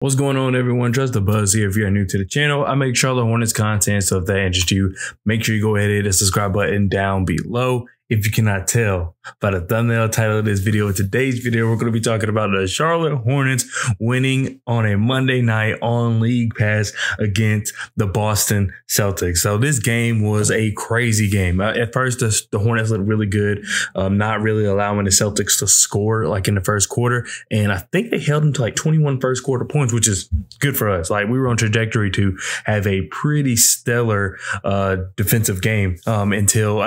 What's going on, everyone? Trust the Buzz here. If you're new to the channel, I make Charlotte Hornets content, so if that interests you, make sure you go ahead and hit the subscribe button down below. If you cannot tell by the thumbnail title of this video, in today's video, we're going to be talking about the Charlotte Hornets winning on a Monday night on League Pass against the Boston Celtics. So this game was a crazy game. At first, the Hornets looked really good, not really allowing the Celtics to score like in the first quarter. And I think they held them to like 21 first quarter points, which is good for us. Like, we were on trajectory to have a pretty stellar defensive game until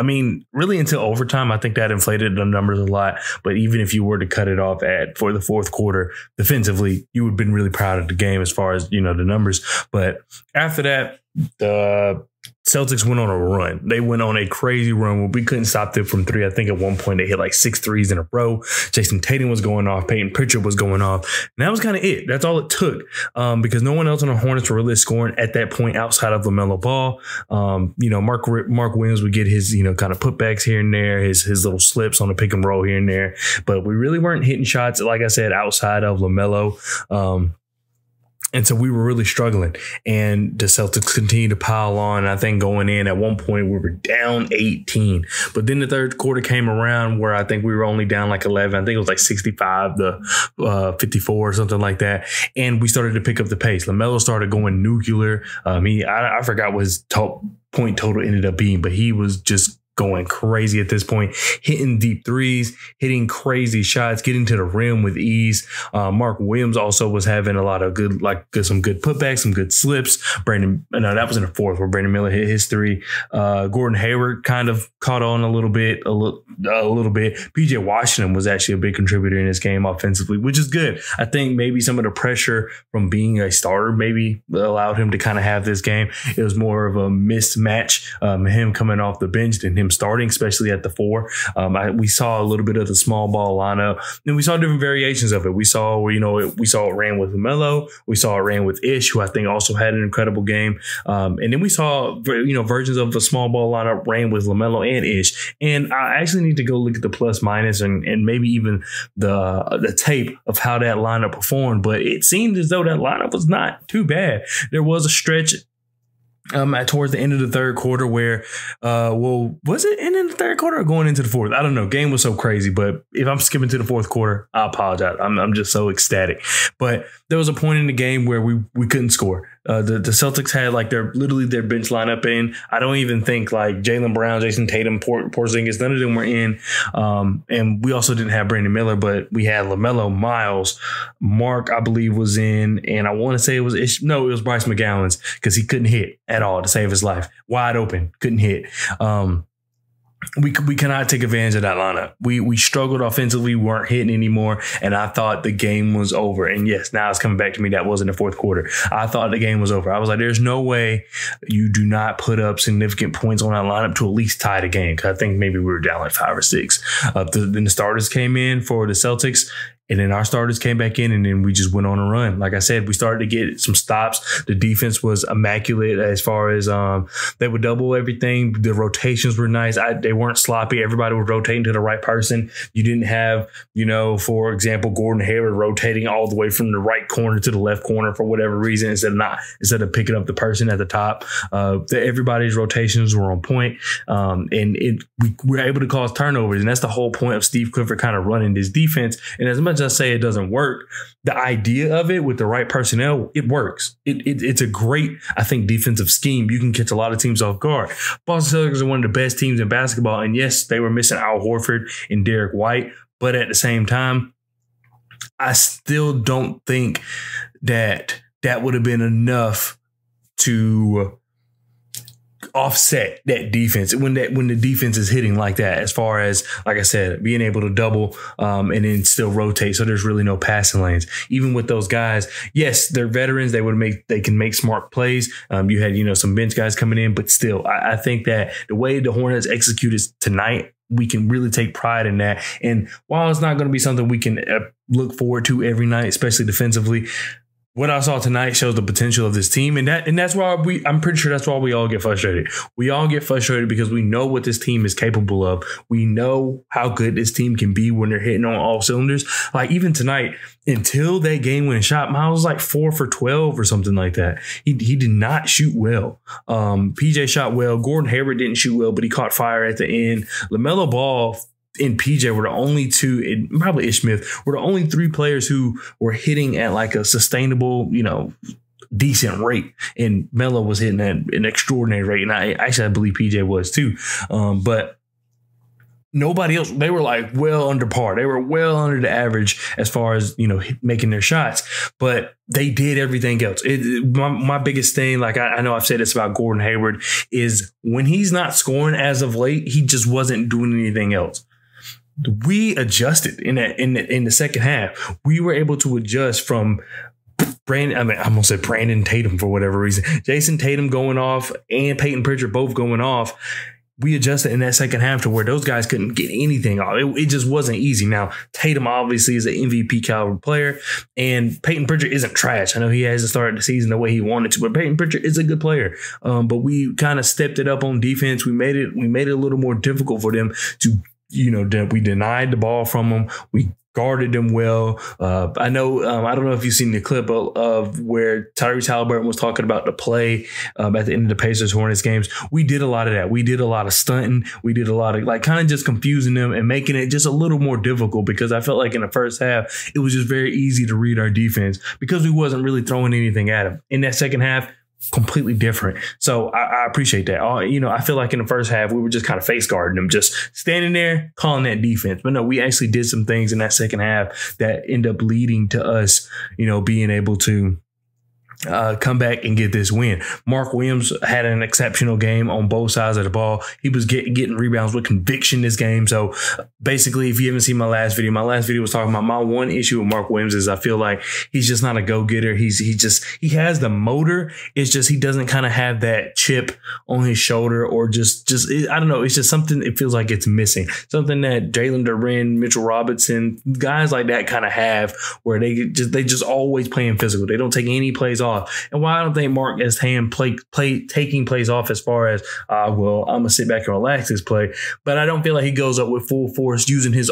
overtime. I think that inflated the numbers a lot. But even if you were to cut it off for the fourth quarter, defensively, you would have been really proud of the game as far as, the numbers. But after that, the Celtics went on a run. They went on a crazy run where we couldn't stop them from three. I think at one point they hit like 6 threes in a row. Jayson Tatum was going off. Peyton Pritchard was going off. And that was kind of it. That's all it took because no one else on the Hornets were really scoring at that point outside of LaMelo Ball. Mark Williams would get his, kind of putbacks here and there, his little slips on the pick and roll here and there. But we really weren't hitting shots, like I said, outside of LaMelo. And so we were really struggling, and the Celtics continued to pile on. I think going in at one point we were down 18, but then the third quarter came around where I think we were only down like 11. I think it was like 65 to 54 or something like that. And we started to pick up the pace. LaMelo started going nuclear. I forgot what his point total ended up being, but he was just going crazy at this point, hitting deep threes, hitting crazy shots, getting to the rim with ease. Mark Williams also was having a lot of some good putbacks, some good slips. That was in the fourth where Brandon Miller hit his three. Gordon Hayward kind of caught on a little bit. PJ Washington was actually a big contributor in this game offensively, which is good. I think maybe some of the pressure from being a starter maybe allowed him to kind of have this game. It was more of a mismatch, him coming off the bench than him starting, especially at the 4. We saw a little bit of the small ball lineup, and we saw different variations of it. We saw it ran with LaMelo. We saw it ran with Ish, who I think also had an incredible game. And then we saw, versions of a small ball lineup ran with LaMelo and Ish. And I actually need to go look at the plus minus and maybe even the tape of how that lineup performed. But it seemed as though that lineup was not too bad. There was a stretch towards the end of the third quarter where, was it ending the third quarter or going into the fourth? I don't know. Game was so crazy, but if I'm skipping to the fourth quarter, I apologize. I'm just so ecstatic. But there was a point in the game where we couldn't score. The Celtics had like their bench lineup in. I don't even think like Jaylen Brown, Jayson Tatum, Porzingis, none of them were in. And we also didn't have Brandon Miller, but we had LaMelo, Miles, Mark, I believe, was in, and I want to say it was Bryce McGowan's because he couldn't hit at all to save his life. Wide open, couldn't hit. We cannot take advantage of that lineup. We struggled offensively, weren't hitting anymore, and I thought the game was over. And yes, now it's coming back to me. That wasn't the fourth quarter. I thought the game was over. I was like, there's no way you do not put up significant points on that lineup to at least tie the game. Because I think maybe we were down like 5 or 6. Then the starters came in for the Celtics. And then our starters came back in, and then we just went on a run. Like I said, we started to get some stops. The defense was immaculate as far as they would double everything. The rotations were nice. They weren't sloppy. Everybody was rotating to the right person. You didn't have, for example, Gordon Hayward rotating all the way from the right corner to the left corner for whatever reason instead of picking up the person at the top. Everybody's rotations were on point, and we were able to cause turnovers. And that's the whole point of Steve Clifford kind of running this defense. And as much as I say it doesn't work, the idea of it with the right personnel, it works. It's a great, I think, defensive scheme. You can catch a lot of teams off guard. Boston Celtics are one of the best teams in basketball. And yes, they were missing Al Horford and Derek White. But at the same time, I still don't think that would have been enough to offset that defense when the defense is hitting like that, as far as, like I said, being able to double and then still rotate. So there's really no passing lanes. Even with those guys, yes, they're veterans. They can make smart plays. You had, some bench guys coming in, but still, I think that the way the Hornets executed tonight, we can really take pride in that. And while it's not going to be something we can look forward to every night, especially defensively, what I saw tonight shows the potential of this team, and that's why I'm pretty sure that's why we all get frustrated. We all get frustrated because we know what this team is capable of. We know how good this team can be when they're hitting on all cylinders. Like even tonight, until that game-winning shot, Miles was like 4 for 12 or something like that. He did not shoot well. PJ shot well. Gordon Hayward didn't shoot well, but he caught fire at the end. LaMelo Ball and PJ were the only two, and probably Ish Smith, were the only 3 players who were hitting at like a sustainable, decent rate. And Melo was hitting at an extraordinary rate. And I believe PJ was too. But nobody else, they were like well under par. They were well under the average as far as, making their shots. But they did everything else. My biggest thing, like I know I've said this about Gordon Hayward, is when he's not scoring as of late, he just wasn't doing anything else. We adjusted in the second half. We were able to adjust from I'm gonna say Brandon Tatum for whatever reason. Jayson Tatum going off and Peyton Pritchard both going off. We adjusted in that second half to where those guys couldn't get anything off. It just wasn't easy. Now, Tatum obviously is an MVP caliber player, and Peyton Pritchard isn't trash. I know he hasn't started the season the way he wanted to, but Peyton Pritchard is a good player. But we kind of stepped it up on defense. We made it a little more difficult for them to. We denied the ball from them. We guarded them well. I know. I don't know if you've seen the clip of where Tyrese Halliburton was talking about the play at the end of the Pacers Hornets games. We did a lot of that. We did a lot of stunting. We did a lot of kind of just confusing them and making it just a little more difficult, because I felt like in the first half it was just very easy to read our defense because we wasn't really throwing anything at them. In that second half, completely different. So I appreciate that. I feel like in the first half, we were just kind of face guarding them, just standing there, calling that defense. But no, we actually did some things in that second half that end up leading to us, being able to come back and get this win. Mark Williams had an exceptional game on both sides of the ball. He was getting rebounds with conviction this game. So basically, if you haven't seen my last video was talking about my one issue with Mark Williams is I feel like he's just not a go-getter. He has the motor. It's just he doesn't kind of have that chip on his shoulder, or I don't know. It's just something it feels like it's missing. Something that Jalen Duren, Mitchell Robinson, guys like that kind of have, where they just always playing physical. They don't take any plays off. And while I don't think Mark has taking plays off as far as I'm gonna sit back and relax this play, but I don't feel like he goes up with full force using his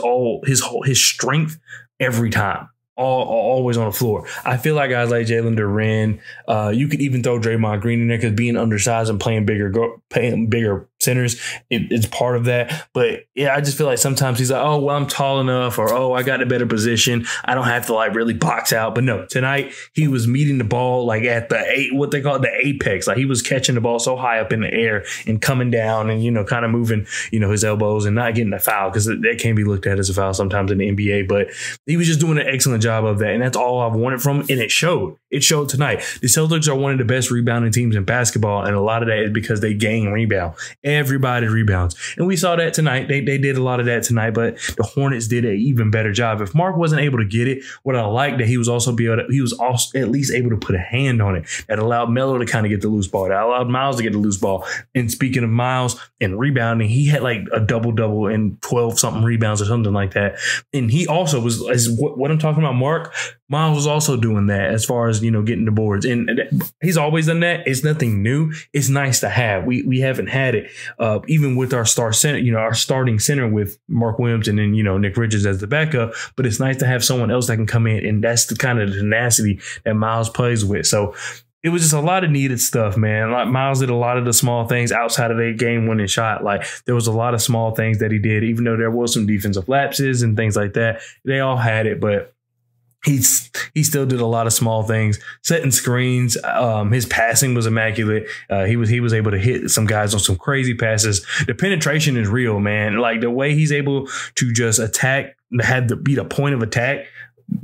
strength every time. Always on the floor. I feel like guys like Jalen Duren, you could even throw Draymond Green in there because being undersized and playing bigger centers, it's part of that. But yeah, I just feel like sometimes he's like, I'm tall enough, or I got a better position. I don't have to really box out. But no, tonight he was meeting the ball at what they call the apex. Like he was catching the ball so high up in the air and coming down and kind of moving his elbows and not getting a foul, because that can be looked at as a foul sometimes in the NBA. But he was just doing an excellent job of that, and that's all I've wanted from him, and it showed. It showed tonight. The Celtics are one of the best rebounding teams in basketball, and a lot of that is because they gain rebound. Everybody rebounds, and we saw that tonight. They did a lot of that tonight, but the Hornets did an even better job. If Mark wasn't able to get it, what I liked that he was also at least able to put a hand on it. That allowed Melo to kind of get the loose ball. That allowed Miles to get the loose ball. And speaking of Miles and rebounding, he had like a double-double and 12-something rebounds or something like that. And he also was, what I'm talking about, Mark, Miles was also doing that as far as, getting the boards. And he's always done that. It's nothing new. It's nice to have. We haven't had it, even with our star center, our starting center with Mark Williams and then, Nick Richards as the backup. But it's nice to have someone else that can come in. And that's the kind of tenacity that Miles plays with. So it was just a lot of needed stuff, man. Like Miles did a lot of the small things outside of the game-winning shot. Like there was a lot of small things that he did, even though there was some defensive lapses and things like that. They all had it, but he still did a lot of small things, setting screens. His passing was immaculate. He was able to hit some guys on some crazy passes. The penetration is real, man. Like the way he's able to just attack, be the point of attack,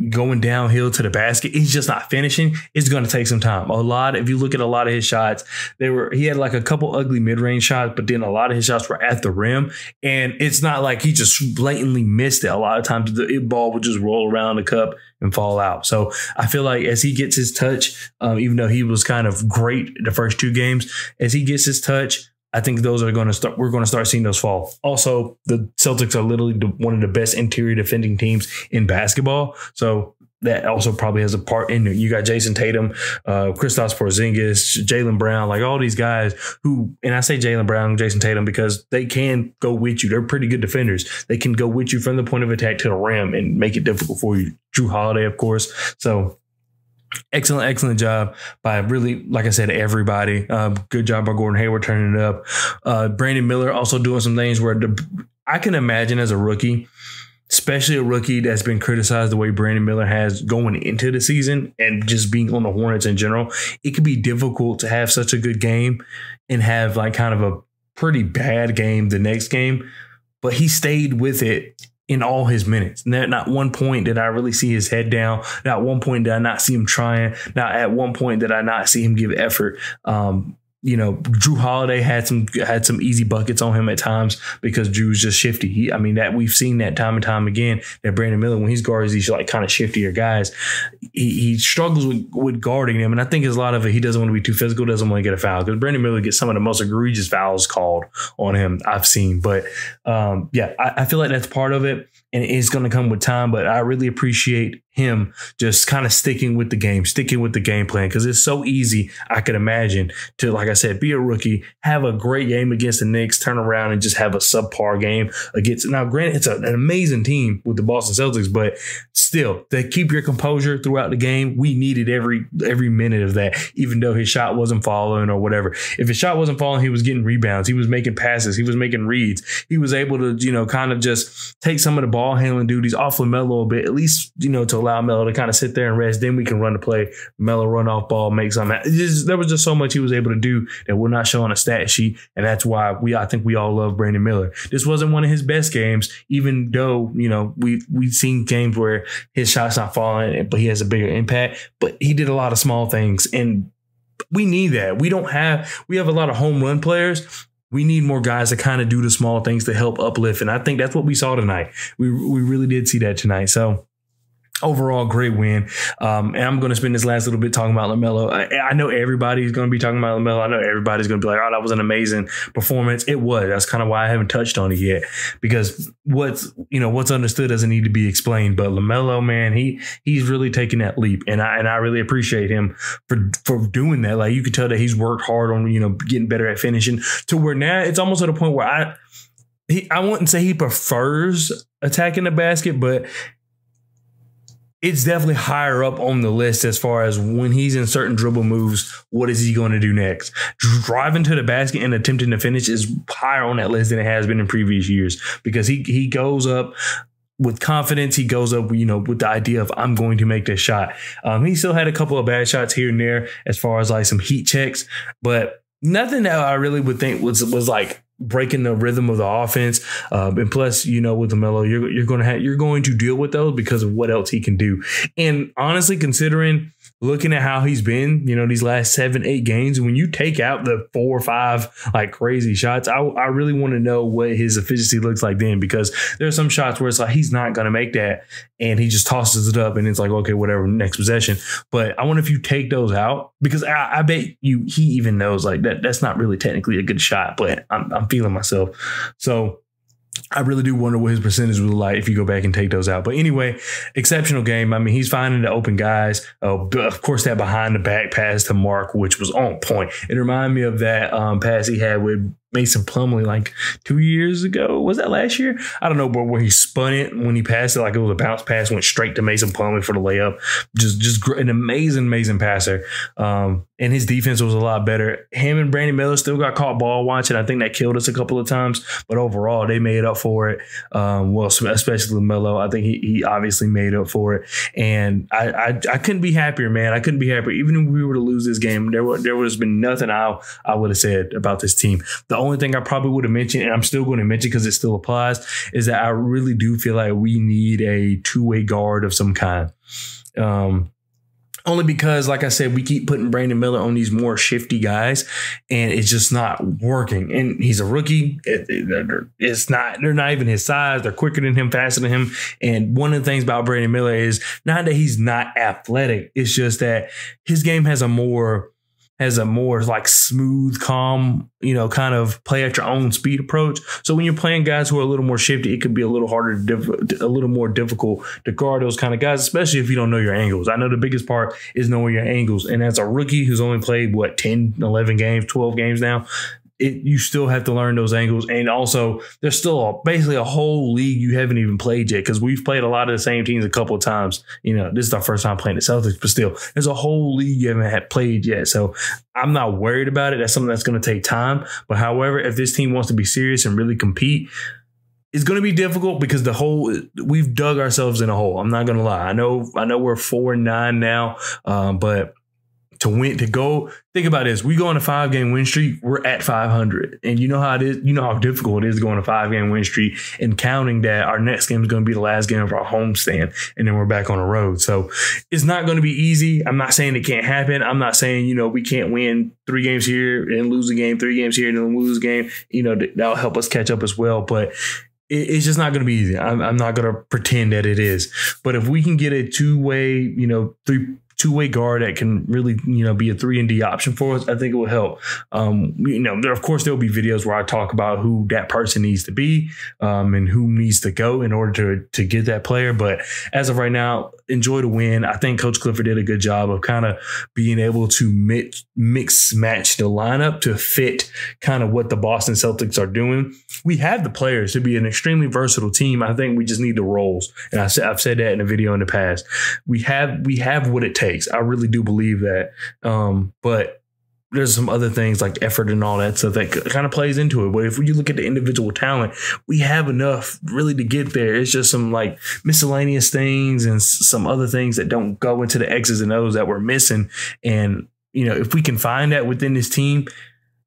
going downhill to the basket. He's just not finishing. It's going to take some time. If you look at a lot of his shots, he had like a couple ugly mid-range shots, but then a lot of his shots were at the rim. And it's not like he just blatantly missed it. A lot of times the ball would just roll around the cup and fall out. So I feel like as he gets his touch, even though he was kind of great the first two games, as he gets his touch, I think those are going to start. We're going to start seeing those fall. Also, the Celtics are literally one of the best interior defending teams in basketball. So that also probably has a part in it. You got Jayson Tatum, Kristaps Porzingis, Jaylen Brown, like all these guys who, and I say Jaylen Brown and Jayson Tatum because they can go with you. They're pretty good defenders. They can go with you from the point of attack to the rim and make it difficult for you. Jrue Holiday, of course. So excellent job by really, like I said, everybody. Good job by Gordon Hayward turning it up. Brandon Miller also doing some things where I can imagine as a rookie, especially a rookie that's been criticized the way Brandon Miller has going into the season and just being on the Hornets in general, it could be difficult to have such a good game and have like kind of a pretty bad game the next game. But he stayed with it in all his minutes. Not one point did I really see his head down. Not one point did I not see him trying. Not at one point did I not see him give effort. Jrue Holiday had some easy buckets on him at times because Drew's just shifty. That we've seen that time and time again, that Brandon Miller, when he's guards these like kind of shiftier guys, he struggles with guarding them. And I think there's a lot of it. He doesn't want to be too physical, doesn't want to get a foul, because Brandon Miller gets some of the most egregious fouls called on him I've seen. But I feel like that's part of it. And it's going to come with time, but I really appreciate him just kind of sticking with the game plan, because it's so easy, I could imagine, to, like I said, be a rookie, have a great game against the Knicks, turn around and just have a subpar game against. Now, granted, it's an amazing team with the Boston Celtics, but still, to keep your composure throughout the game, we needed every minute of that, even though his shot wasn't falling or whatever. If his shot wasn't falling, he was getting rebounds, he was making passes, he was making reads, he was able to, kind of just take some of the ball handling duties off Melo a bit, at least, to allow Melo to kind of sit there and rest. Then we can run the play. Melo run off ball, make something. There was just so much he was able to do that we're not showing a stat sheet, and that's why I think we all love Brandon Miller. This wasn't one of his best games, even though we've seen games where his shot's not falling, but he has a bigger impact. But he did a lot of small things, and we need that. We have a lot of home run players. We need more guys to kind of do the small things to help uplift. And I think that's what we saw tonight. We really did see that tonight. So overall, great win. And I'm going to spend this last little bit talking about LaMelo. I know everybody's going to be talking about LaMelo. I know everybody's going to be like, oh, that was an amazing performance. It was. That's kind of why I haven't touched on it yet, because what's understood doesn't need to be explained. But LaMelo, man, he's really taking that leap. And I really appreciate him for doing that. Like, you could tell that he's worked hard on, getting better at finishing, to where now it's almost at a point where I wouldn't say he prefers attacking the basket, but it's definitely higher up on the list as far as when he's in certain dribble moves, what is he going to do next? Driving to the basket and attempting to finish is higher on that list than it has been in previous years, because he goes up with confidence. He goes up, with the idea of, I'm going to make this shot. He still had a couple of bad shots here and there as far as like some heat checks, but nothing that I really would think was like breaking the rhythm of the offense. And plus, with LaMelo, you're going to deal with those because of what else he can do. And honestly, considering looking at how he's been, these last 7-8 games, when you take out the 4 or 5 like crazy shots, I really want to know what his efficiency looks like then, because there's some shots where it's like he's not going to make that and he just tosses it up and it's like, okay, whatever, next possession. But I wonder if you take those out, because I bet he even knows like that's not really technically a good shot, but I'm feeling myself. So I really do wonder what his percentage was like if you go back and take those out. But anyway, exceptional game. He's finding the open guys. Of course, that behind the back pass to Mark, which was on point. It reminded me of that pass he had with Mason Plumlee like 2 years ago. Was that last year? I don't know, but where he spun it when he passed it like it was a bounce pass, went straight to Mason Plumlee for the layup. Just an amazing passer. And his defense was a lot better. Him and Brandon Miller still got caught ball watching. I think that killed us a couple of times, but overall they made up for it. Especially LaMelo. I think he obviously made up for it. And I couldn't be happier, man. I couldn't be happier. Even if we were to lose this game, there would have been nothing I would have said about this team. The only thing I probably would have mentioned, and I'm still going to mention because it still applies, is that I really do feel like we need a two-way guard of some kind. Only because, like I said, we keep putting Brandon Miller on these more shifty guys, and it's just not working. And he's a rookie. They're not even his size. They're quicker than him, faster than him. And one of the things about Brandon Miller is not that he's not athletic. It's just that his game has a more has a more like smooth, calm, kind of play at your own speed approach. So when you're playing guys who are a little more shifty, it could be a little harder, a little more difficult to guard those kind of guys, especially if you don't know your angles. I know the biggest part is knowing your angles. And as a rookie who's only played, 10, 11 games, 12 games now, you still have to learn those angles. And also, there's still basically a whole league you haven't even played yet, because we've played a lot of the same teams a couple of times. This is our first time playing the Celtics, but still, there's a whole league you haven't played yet. So I'm not worried about it. That's something that's going to take time. But however, if this team wants to be serious and really compete, it's going to be difficult because we've dug ourselves in a hole. I'm not going to lie. I know we're 4-9 now, but think about this. We go on a 5-game win streak. We're at 500. And you know how it is. You know how difficult it is to go on a 5-game win streak, and counting that our next game is going to be the last game of our homestand. And then we're back on the road. So it's not going to be easy. I'm not saying it can't happen. I'm not saying, we can't win 3 games here and lose a game, 3 games here and then lose a game. That'll help us catch up as well. But it's just not going to be easy. I'm not going to pretend that it is. But if we can get a two-way, two-way guard that can really, be a 3-and-D option for us, I think it will help. Of course, there'll be videos where I talk about who that person needs to be and who needs to go in order to get that player. But as of right now, enjoy the win. I think Coach Clifford did a good job of kind of being able to match the lineup to fit kind of what the Boston Celtics are doing. We have the players to be an extremely versatile team. I think we just need the roles. And I've said that in a video in the past. We have what it takes. I really do believe that. But there's some other things like effort and all that stuff that kind of plays into it. But if you look at the individual talent, we have enough really to get there. It's just some like miscellaneous things and some other things that don't go into the X's and O's that we're missing. And, if we can find that within this team,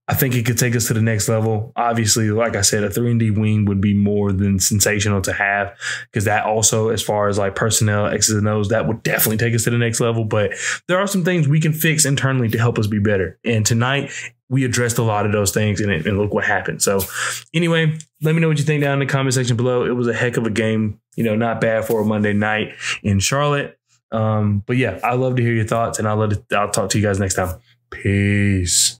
I think it could take us to the next level. Obviously, like I said, a 3-and-D wing would be more than sensational to have, because that also, as far as like personnel, X's and O's, that would definitely take us to the next level. But there are some things we can fix internally to help us be better. And tonight, we addressed a lot of those things, and look what happened. So anyway, let me know what you think down in the comment section below. It was a heck of a game, not bad for a Monday night in Charlotte. But yeah, I love to hear your thoughts, and I'll talk to you guys next time. Peace.